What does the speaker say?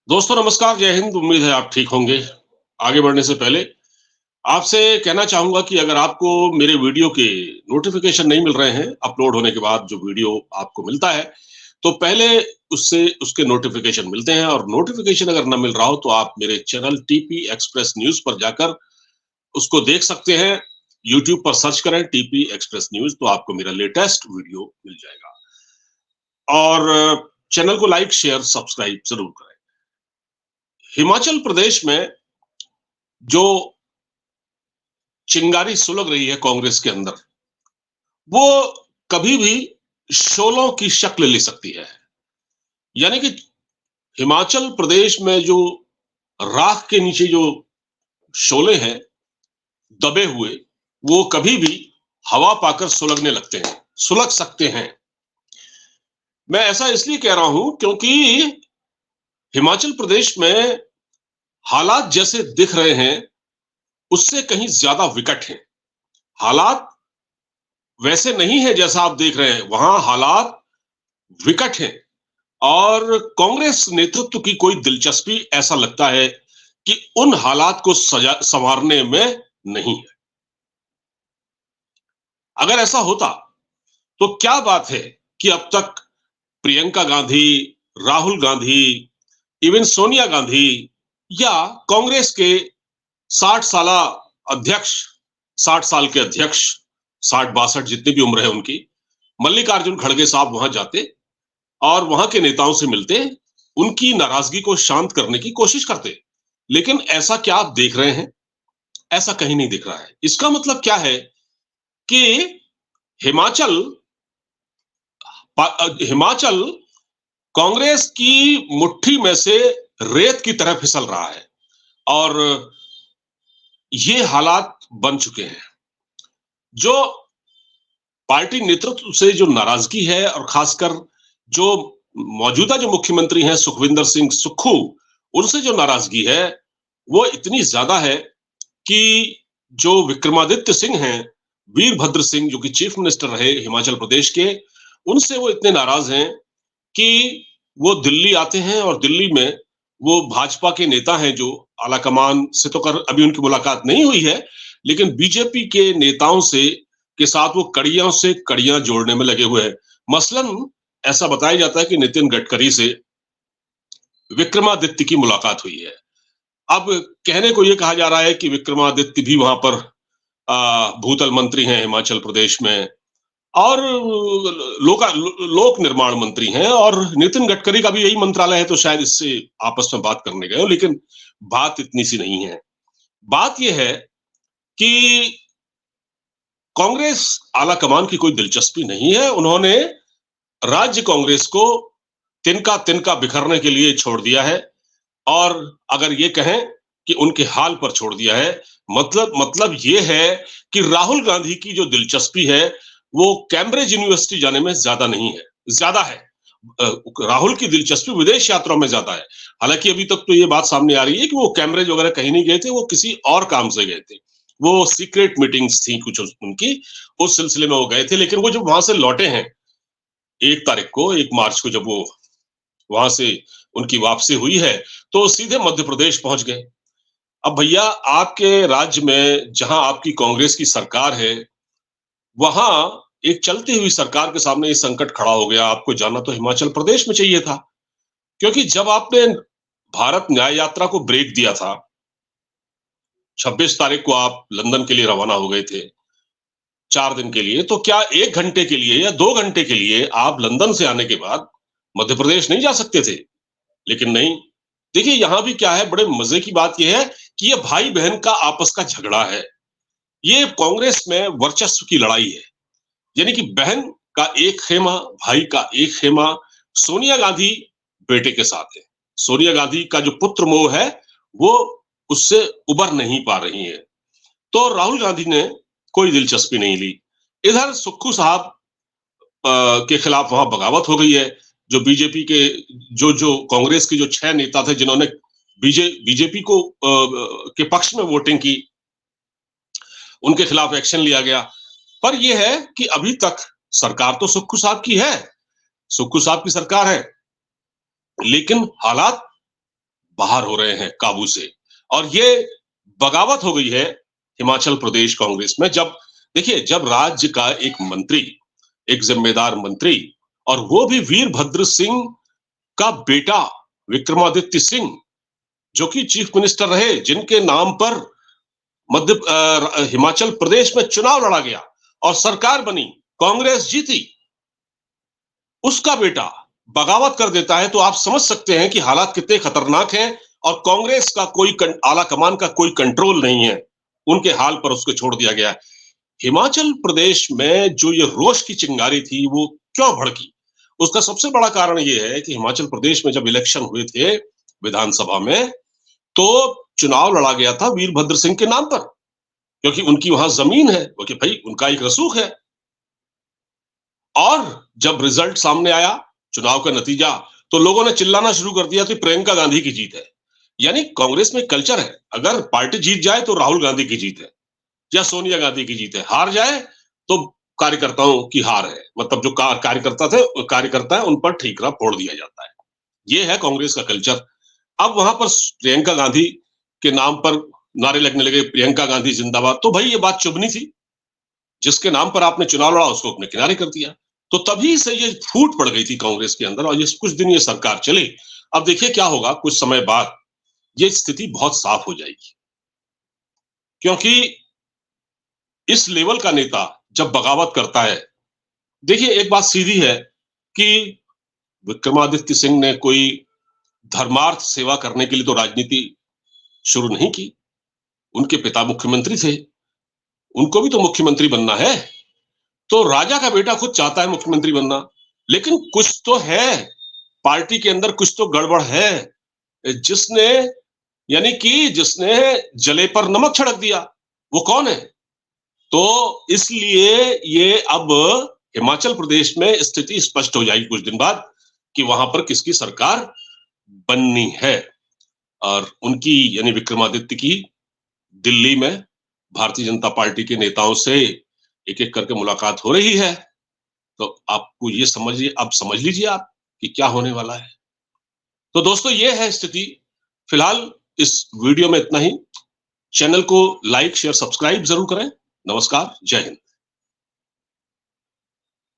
दोस्तों नमस्कार, जय हिंद। उम्मीद है आप ठीक होंगे। आगे बढ़ने से पहले आपसे कहना चाहूँगा कि अगर आपको मेरे वीडियो के नोटिफ़िकेशन नहीं मिल रहे हैं, अपलोड होने के बाद जो वीडियो आपको मिलता है, तो पहले उससे उसके नोटिफ़िकेशन मिलते हैं और नोटिफ़िकेशन अगर ना मिल रहा हो तो आप मेरे चैनल टीपी एक्सप्रेस न्यूज़ पर जाकर उसको देख सकते हैं। यूट्यूब पर सर्च करें टीपी एक्सप्रेस न्यूज़ तो आपको मेरा लेटेस्ट वीडियो मिल जाएगा। और चैनल को लाइक, शेयर, सब्सक्राइब ज़रूर करें। हिमाचल प्रदेश में जो चिंगारी सुलग रही है कांग्रेस के अंदर, वो कभी भी शोलों की शक्ल ले सकती है। यानी कि हिमाचल प्रदेश में जो राख के नीचे जो शोले हैं दबे हुए, वो कभी भी हवा पाकर सुलगने लगते हैं, सुलग सकते हैं। मैं ऐसा इसलिए कह रहा हूं क्योंकि हिमाचल प्रदेश में हालात जैसे दिख रहे हैं, उससे कहीं ज्यादा विकट हैं। हालात वैसे नहीं है जैसा आप देख रहे हैं, वहां हालात विकट हैं। और कांग्रेस नेतृत्व की कोई दिलचस्पी ऐसा लगता है कि उन हालात को संवारने में नहीं है। अगर ऐसा होता तो क्या बात है कि अब तक प्रियंका गांधी, राहुल गांधी, इवन सोनिया गांधी या कांग्रेस के 60 साला अध्यक्ष, 60 साल के अध्यक्ष, 60-62 जितनी भी उम्र है उनकी, मल्लिकार्जुन खड़गे साहब वहां जाते और वहां के नेताओं से मिलते, उनकी नाराजगी को शांत करने की कोशिश करते। लेकिन ऐसा क्या आप देख रहे हैं? ऐसा कहीं नहीं दिख रहा है। इसका मतलब क्या है कि हिमाचल हिमाचल कांग्रेस की मुट्ठी में से रेत की तरह फिसल रहा है और ये हालात बन चुके हैं। जो पार्टी नेतृत्व से जो नाराजगी है और खासकर जो मौजूदा जो मुख्यमंत्री हैं सुखविंदर सिंह सुक्खू, उनसे जो नाराजगी है वो इतनी ज्यादा है कि जो विक्रमादित्य सिंह हैं, वीरभद्र सिंह जो कि चीफ मिनिस्टर रहे हिमाचल प्रदेश के, उनसे वो इतने नाराज हैं कि वो दिल्ली आते हैं और दिल्ली में वो भाजपा के नेता हैं जो आला कमान से तो कर अभी उनकी मुलाकात नहीं हुई है, लेकिन बीजेपी के नेताओं से के साथ वो कड़ियों से कड़ियां जोड़ने में लगे हुए हैं। मसलन ऐसा बताया जाता है कि नितिन गडकरी से विक्रमादित्य की मुलाकात हुई है। अब कहने को ये कहा जा रहा है कि विक्रमादित्य भी वहां पर भूतल मंत्री हैं हिमाचल प्रदेश में और लोक निर्माण मंत्री हैं और नितिन गडकरी का भी यही मंत्रालय है, तो शायद इससे आपस में बात करने गए हो, लेकिन बात इतनी सी नहीं है। बात यह है कि कांग्रेस आला कमान की कोई दिलचस्पी नहीं है। उन्होंने राज्य कांग्रेस को तिनका तिनका बिखरने के लिए छोड़ दिया है और अगर ये कहें कि उनके हाल पर छोड़ दिया है, मतलब ये है कि राहुल गांधी की जो दिलचस्पी है वो कैम्ब्रिज यूनिवर्सिटी जाने में ज्यादा नहीं है, ज्यादा है। राहुल की दिलचस्पी विदेश यात्रा में ज्यादा है। हालांकि अभी तक तो ये बात सामने आ रही है कि वो कैम्ब्रिज वगैरह कहीं नहीं गए थे, वो किसी और काम से गए थे। वो सीक्रेट मीटिंग्स थी कुछ उनकी, उस सिलसिले में वो गए थे। लेकिन वो जब वहां से लौटे हैं 1 तारीख को, 1 मार्च को, जब वो वहां से उनकी वापसी हुई है, तो सीधे मध्य प्रदेश पहुंच गए। अब भैया आपके राज्य में जहां आपकी कांग्रेस की सरकार है, वहां एक चलती हुई सरकार के सामने ये संकट खड़ा हो गया। आपको जाना तो हिमाचल प्रदेश में चाहिए था, क्योंकि जब आपने भारत न्याय यात्रा को ब्रेक दिया था, 26 तारीख को आप लंदन के लिए रवाना हो गए थे 4 दिन के लिए, तो क्या 1 घंटे के लिए या 2 घंटे के लिए आप लंदन से आने के बाद मध्य प्रदेश नहीं जा सकते थे? लेकिन नहीं। देखिए यहां भी क्या है, बड़े मजे की बात यह है कि ये भाई बहन का आपस का झगड़ा है। ये कांग्रेस में वर्चस्व की लड़ाई है। यानी कि बहन का एक खेमा, भाई का एक खेमा। सोनिया गांधी बेटे के साथ है। सोनिया गांधी का जो पुत्र मोह है वो उससे उबर नहीं पा रही है। तो राहुल गांधी ने कोई दिलचस्पी नहीं ली। इधर सुक्खू साहब के खिलाफ वहां बगावत हो गई है। जो बीजेपी के जो जो कांग्रेस के जो 6 नेता थे जिन्होंने बीजेपी को के पक्ष में वोटिंग की, उनके खिलाफ एक्शन लिया गया। पर यह है कि अभी तक सरकार तो सुक्खू साहब की है, सुक्खू साहब की सरकार है, लेकिन हालात बाहर हो रहे हैं काबू से। और ये बगावत हो गई है हिमाचल प्रदेश कांग्रेस में। जब देखिए, जब राज्य का एक मंत्री, एक जिम्मेदार मंत्री, और वो भी वीरभद्र सिंह का बेटा विक्रमादित्य सिंह, जो कि चीफ मिनिस्टर रहे, जिनके नाम पर हिमाचल प्रदेश में चुनाव लड़ा गया और सरकार बनी, कांग्रेस जीती, उसका बेटा बगावत कर देता है, तो आप समझ सकते हैं कि हालात कितने खतरनाक हैं। और कांग्रेस का कोई आला कमान का कोई कंट्रोल नहीं है, उनके हाल पर उसको छोड़ दिया गया है। हिमाचल प्रदेश में जो ये रोष की चिंगारी थी, वो क्यों भड़की? उसका सबसे बड़ा कारण ये है कि हिमाचल प्रदेश में जब इलेक्शन हुए थे विधानसभा में, तो चुनाव लड़ा गया था वीरभद्र सिंह के नाम पर, क्योंकि उनकी वहां जमीन है, क्योंकि भाई उनका एक रसूख है। और जब रिजल्ट सामने आया, चुनाव का नतीजा, तो लोगों ने चिल्लाना शुरू कर दिया कि प्रियंका गांधी की जीत है। यानी कांग्रेस में कल्चर है, अगर पार्टी जीत जाए तो राहुल गांधी की जीत है या सोनिया गांधी की जीत है, हार जाए तो कार्यकर्ताओं की हार है। मतलब जो कार्यकर्ता है उन पर ठीकरा फोड़ दिया जाता है। ये है कांग्रेस का कल्चर। अब वहां पर प्रियंका गांधी के नाम पर नारे लगने लगे, प्रियंका गांधी जिंदाबाद। तो भाई ये बात चुभनी थी, जिसके नाम पर आपने चुनाव लड़ा उसको अपने किनारे कर दिया। तो तभी से ये फूट पड़ गई थी कांग्रेस के अंदर, और ये कुछ दिन ये सरकार चली। अब देखिए क्या होगा, कुछ समय बाद ये स्थिति बहुत साफ हो जाएगी, क्योंकि इस लेवल का नेता जब बगावत करता है, देखिए एक बात सीधी है कि विक्रमादित्य सिंह ने कोई धर्मार्थ सेवा करने के लिए तो राजनीति शुरू नहीं की। उनके पिता मुख्यमंत्री थे, उनको भी तो मुख्यमंत्री बनना है। तो राजा का बेटा खुद चाहता है मुख्यमंत्री बनना, लेकिन कुछ तो है पार्टी के अंदर, कुछ तो गड़बड़ है, जिसने यानी कि जिसने जले पर नमक छिड़क दिया, वो कौन है? तो इसलिए ये अब हिमाचल प्रदेश में स्थिति स्पष्ट हो जाएगी कुछ दिन बाद कि वहां पर किसकी सरकार बननी है। और उनकी यानी विक्रमादित्य की दिल्ली में भारतीय जनता पार्टी के नेताओं से एक एक करके मुलाकात हो रही है। तो आपको ये समझिए, अब समझ लीजिए आप कि क्या होने वाला है। तो दोस्तों, ये है स्थिति। फिलहाल इस वीडियो में इतना ही। चैनल को लाइक शेयर सब्सक्राइब जरूर करें। नमस्कार, जय हिंद।